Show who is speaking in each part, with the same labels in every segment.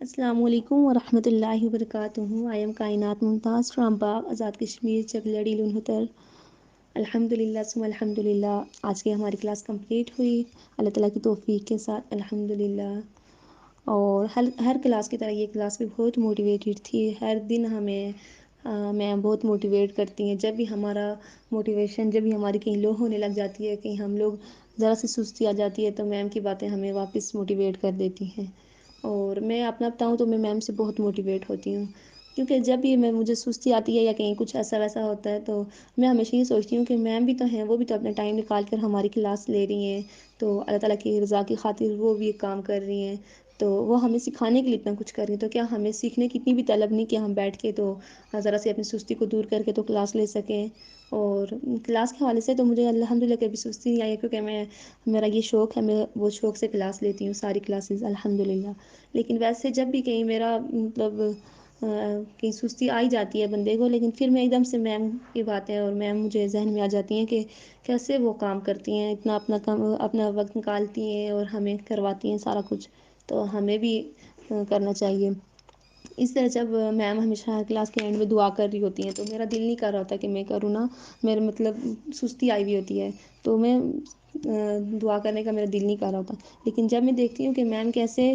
Speaker 1: السلام علیکم ورحمۃ اللہ وبرکاتہ. آئی ایم کائنات ممتاز فرام باغ آزاد کشمیر چگلڑی لنہتر. الحمد للہ ثم الحمد للہ. آج کی ہماری کلاس کمپلیٹ ہوئی اللہ تعالیٰ کی توفیق کے ساتھ الحمد للہ. اور ہر کلاس کی طرح یہ کلاس بھی بہت موٹیویٹیڈ تھی. ہر دن ہمیں میم بہت موٹیویٹ کرتی ہیں. جب بھی ہمارا موٹیویشن جب بھی ہماری کہیں لو ہونے لگ جاتی ہے، کہیں ہم لوگ ذرا سی سستی آ جاتی ہے، تو میم کی باتیں ہمیں واپس موٹیویٹ کر دیتی ہیں. اور میں اپنا بتاؤں تو میں میم سے بہت موٹیویٹ ہوتی ہوں، کیونکہ جب بھی مجھے سستی آتی ہے یا کہیں کچھ ایسا ویسا ہوتا ہے تو میں ہمیشہ یہ سوچتی ہوں کہ میم بھی تو ہیں، وہ بھی تو اپنا ٹائم نکال کر ہماری کلاس لے رہی ہیں، تو اللہ تعالیٰ کی رضا کی خاطر وہ بھی ایک کام کر رہی ہیں، تو وہ ہمیں سکھانے کے لیے اتنا کچھ کر رہی ہیں. تو کیا ہمیں سیکھنے کی اتنی بھی طلب نہیں کہ ہم بیٹھ کے تو ذرا سے اپنی سستی کو دور کر کے تو کلاس لے سکیں. اور کلاس کے حوالے سے تو مجھے الحمد للہ کبھی سستی نہیں آئی، کیونکہ میرا یہ شوق ہے، میں وہ شوق سے کلاس لیتی ہوں ساری کلاسز الحمد للہ. لیکن ویسے جب بھی کہیں میرا مطلب کہیں سستی آ ہی جاتی ہے بندے کو، لیکن پھر میں ایک دم سے میم کی باتیں اور میم مجھے ذہن میں آ جاتی ہیں کہ کیسے وہ کام کرتی ہیں، اتنا اپنا وقت نکالتی ہیں اور ہمیں کرواتی ہیں سارا کچھ، تو ہمیں بھی کرنا چاہیے. اس طرح جب میم ہمیشہ کلاس کے اینڈ میں دعا کر رہی ہوتی ہیں تو میرا دل نہیں کر رہا ہوتا کہ میں کروں نا، میرے مطلب سستی آئی ہوئی ہوتی ہے تو میں دعا کرنے کا میرا دل نہیں کر رہا ہوتا. لیکن جب میں دیکھتی ہوں کہ میم کیسے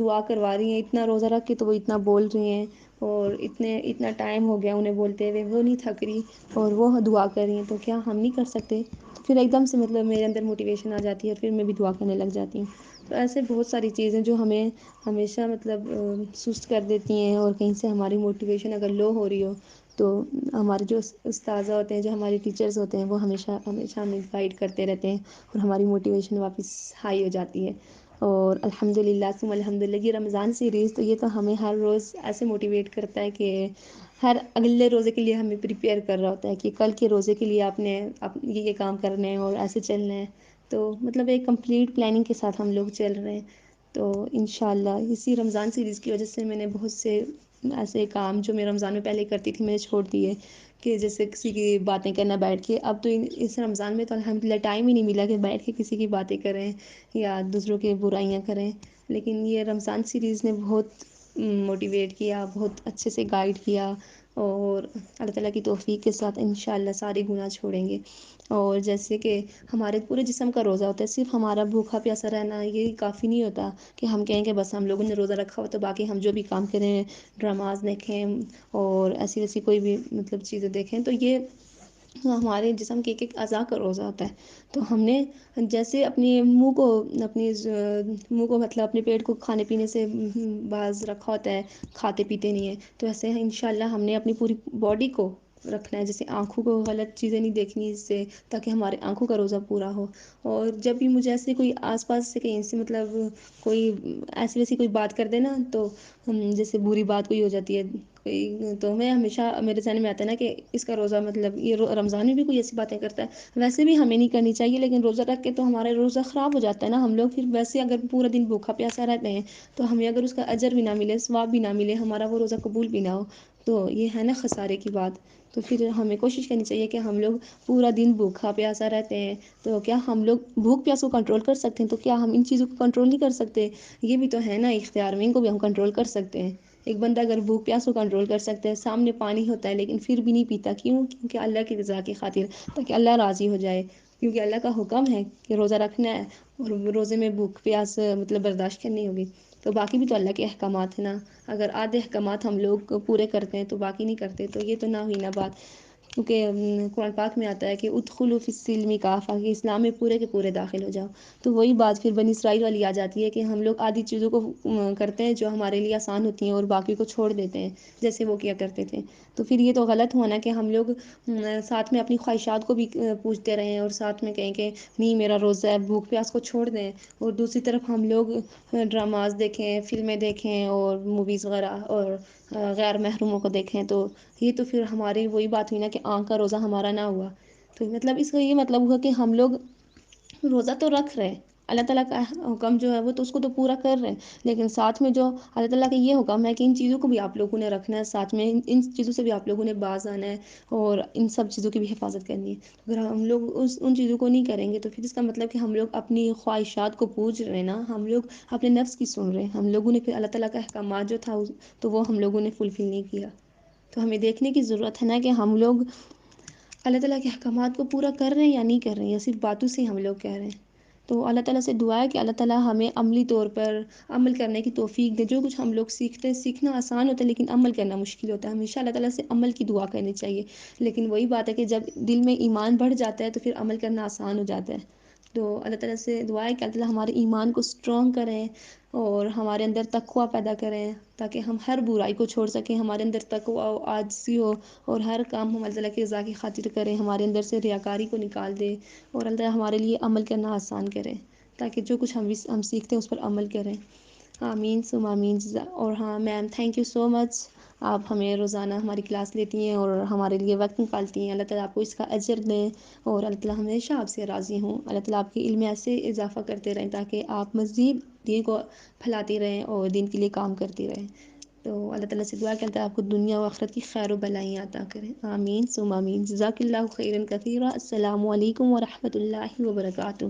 Speaker 1: دعا کروا رہی ہیں، اتنا روزہ رکھ کے تو وہ اتنا بول رہی ہیں، اور اتنا ٹائم ہو گیا انہیں بولتے ہوئے، وہ نہیں تھک رہی اور وہ دعا کر رہی ہیں، تو کیا ہم نہیں کر سکتے؟ تو پھر ایک دم سے مطلب میرے اندر موٹیویشن آ جاتی ہے، پھر میں بھی دعا کرنے لگ جاتی ہوں. تو ایسے بہت ساری چیزیں جو ہمیں ہمیشہ مطلب سست کر دیتی ہیں، اور کہیں سے ہماری موٹیویشن اگر لو ہو رہی ہو تو ہمارے جو استاذہ ہوتے ہیں، جو ہمارے ٹیچرز ہوتے ہیں، وہ ہمیشہ ہمیں گائیڈ کرتے رہتے ہیں اور ہماری موٹیویشن واپس ہائی ہو جاتی ہے. اور الحمد للہ ثم الحمد للہ. یہ رمضان سیریز تو یہ تو ہمیں ہر روز ایسے موٹیویٹ کرتا ہے کہ ہر اگلے روزے کے لیے ہمیں پریپیئر کر رہا ہوتا ہے کہ کل کے روزے کے لیے آپ نے یہ کام کرنے ہیں اور ایسے چلنا ہے. تو مطلب ایک کمپلیٹ پلاننگ کے ساتھ ہم لوگ چل رہے ہیں. تو انشاءاللہ اسی رمضان سیریز کی وجہ سے میں نے بہت سے ایسے کام جو میں رمضان میں پہلے کرتی تھی میں نے چھوڑ دیے، کہ جیسے کسی کی باتیں کرنا بیٹھ کے. اب تو اس رمضان میں تو الحمدللہ ٹائم ہی نہیں ملا کہ بیٹھ کے کسی کی باتیں کریں یا دوسروں کی برائیاں کریں. لیکن یہ رمضان سیریز نے بہت موٹیویٹ کیا، بہت اچھے سے گائیڈ کیا، اور اللہ تعالیٰ کی توفیق کے ساتھ انشاءاللہ سارے گناہ چھوڑیں گے. اور جیسے کہ ہمارے پورے جسم کا روزہ ہوتا ہے، صرف ہمارا بھوکا پیاسا رہنا یہ کافی نہیں ہوتا کہ ہم کہیں کہ بس ہم لوگوں نے روزہ رکھا ہو تو باقی ہم جو بھی کام کریں، ڈراماز دیکھیں اور ایسی ویسی کوئی بھی مطلب چیزیں دیکھیں، تو یہ ہمارے جسم کے ایک ایک اعضاء کا روزہ ہوتا ہے. تو ہم نے جیسے اپنے منہ کو مطلب اپنے پیٹ کو کھانے پینے سے باز رکھا ہوتا ہے، کھاتے پیتے نہیں ہیں، تو ایسے انشاءاللہ ہم نے اپنی پوری باڈی کو رکھنا ہے. جیسے آنکھوں کو غلط چیزیں نہیں دیکھنی اس سے، تاکہ ہمارے آنکھوں کا روزہ پورا ہو. اور جب بھی مجھے ایسے کوئی آس پاس سے کہیں سے مطلب کوئی ایسی ویسی کوئی بات کر دے نا، تو جیسے بری بات کوئی ہو جاتی ہے کوئی، تو میں ہمیشہ میرے ذہن میں آتا ہے نا کہ اس کا روزہ مطلب یہ رمضان میں بھی کوئی ایسی باتیں کرتا ہے. ویسے بھی ہمیں نہیں کرنی چاہیے، لیکن روزہ رکھ کے تو ہمارا روزہ خراب ہو جاتا ہے نا. ہم لوگ پھر ویسے اگر پورا دن بھوکا پیاسا رہتے ہیں تو ہمیں اگر اس کا اجر بھی نہ ملے، ثواب بھی نہ ملے، ہمارا وہ روزہ قبول بھی نہ ہو، تو یہ ہے نا خسارے کی بات. تو پھر ہمیں کوشش کرنی چاہیے کہ ہم لوگ پورا دن بھوکا پیاسا رہتے ہیں، تو کیا ہم لوگ بھوک پیاس کو کنٹرول کر سکتے ہیں؟ تو کیا ہم ان چیزوں کو کنٹرول نہیں کر سکتے؟ یہ بھی تو ہے نا اختیار میں، ان کو بھی ہم کنٹرول کر سکتے ہیں. ایک بندہ اگر بھوک پیاس کو کنٹرول کر سکتا ہے، سامنے پانی ہوتا ہے لیکن پھر بھی نہیں پیتا، کیونکہ اللہ کی رضا کی خاطر، تاکہ اللہ راضی ہو جائے. کیونکہ اللہ کا حکم ہے کہ روزہ رکھنا ہے، اور روزے میں بھوک پیاس مطلب برداشت کرنی ہوگی. تو باقی بھی تو اللہ کے احکامات ہیں نا. اگر آدھے احکامات ہم لوگ پورے کرتے ہیں تو باقی نہیں کرتے، تو یہ تو نہ ہوئی نا بات. کیونکہ قرآن پاک میں آتا ہے کہ ادخلوا فی السلم کافہ، کہ اسلام میں پورے کے پورے داخل ہو جاؤ. تو وہی بات پھر بنی اسرائیل والی آ جاتی ہے کہ ہم لوگ آدھی چیزوں کو کرتے ہیں جو ہمارے لیے آسان ہوتی ہیں اور باقی کو چھوڑ دیتے ہیں، جیسے وہ کیا کرتے تھے. تو پھر یہ تو غلط ہوا نا کہ ہم لوگ ساتھ میں اپنی خواہشات کو بھی پوچھتے رہیں اور ساتھ میں کہیں کہ نہیں میرا روزہ ہے، بھوک پیاس کو چھوڑ دیں، اور دوسری طرف ہم لوگ ڈراماز دیکھیں، فلمیں دیکھیں اور موویز وغیرہ اور غیر محروموں کو دیکھیں. تو یہ تو پھر ہماری وہی بات ہوئی نا کہ آنکھ کا روزہ ہمارا نہ ہوا. تو مطلب اس کا یہ مطلب ہوا کہ ہم لوگ روزہ تو رکھ رہے اللہ تعالیٰ کا حکم جو ہے وہ تو اس کو تو پورا کر رہے ہیں، لیکن ساتھ میں جو اللہ تعالیٰ کا یہ حکم ہے کہ ان چیزوں کو بھی آپ لوگوں نے رکھنا ہے، ساتھ میں ان چیزوں سے بھی آپ لوگوں نے باز آنا ہے اور ان سب چیزوں کی بھی حفاظت کرنی ہے۔ اگر ہم لوگ ان چیزوں کو نہیں کریں گے تو پھر اس کا مطلب کہ ہم لوگ اپنی خواہشات کو پوج رہے ہیں نا، ہم لوگ اپنے نفس کی سن رہے ہیں، ہم لوگوں نے پھر اللہ تعالیٰ کا احکامات جو تھا تو وہ ہم لوگوں نے فلفل نہیں کیا۔ تو ہمیں دیکھنے کی ضرورت ہے نا کہ ہم لوگ اللہ تعالیٰ کے احکامات کو پورا کر رہے ہیں یا نہیں کر رہے ہیں، یا صرف باتوں سے ہم لوگ کہہ رہے ہیں۔ تو اللہ تعالیٰ سے دعا ہے کہ اللہ تعالیٰ ہمیں عملی طور پر عمل کرنے کی توفیق دے۔ جو کچھ ہم لوگ سیکھتے ہیں، سیکھنا آسان ہوتا ہے لیکن عمل کرنا مشکل ہوتا ہے۔ ہمیشہ اللہ تعالیٰ سے عمل کی دعا کرنی چاہیے، لیکن وہی بات ہے کہ جب دل میں ایمان بڑھ جاتا ہے تو پھر عمل کرنا آسان ہو جاتا ہے۔ تو اللہ تعالیٰ سے دعا ہے کہ اللہ تعالیٰ ہمارے ایمان کو اسٹرانگ کریں اور ہمارے اندر تقویٰ پیدا کریں تاکہ ہم ہر برائی کو چھوڑ سکیں، ہمارے اندر تقویٰ و عاجزی ہو اور ہر کام ہم اللہ تعالیٰ کی رضا کی خاطر کریں، ہمارے اندر سے ریاکاری کو نکال دے اور اللہ تعالیٰ ہمارے لیے عمل کرنا آسان کرے تاکہ جو کچھ ہم سیکھتے ہیں اس پر عمل کریں۔ آمین ثم آمین۔ اور ہاں میم، تھینک یو سو مچ، آپ ہمیں روزانہ ہماری کلاس لیتی ہیں اور ہمارے لیے وقت نکالتی ہیں۔ اللہ تعالیٰ آپ کو اس کا اجر دیں اور اللہ تعالیٰ ہمیشہ آپ سے راضی ہوں۔ اللہ تعالیٰ آپ کے علم میں ایسے اضافہ کرتے رہیں تاکہ آپ مزید دین کو پھیلاتی رہیں اور دین کے لیے کام کرتی رہیں۔ تو اللہ تعالیٰ سے دعا کہ اللہ تعالیٰ آپ کو دنیا و آخرت کی خیر و بلائیں عطا کریں۔ آمین ثم آمین۔ جزاک اللہ خیرا کثیرا۔ السلام علیکم ورحمۃ اللہ وبرکاتہ۔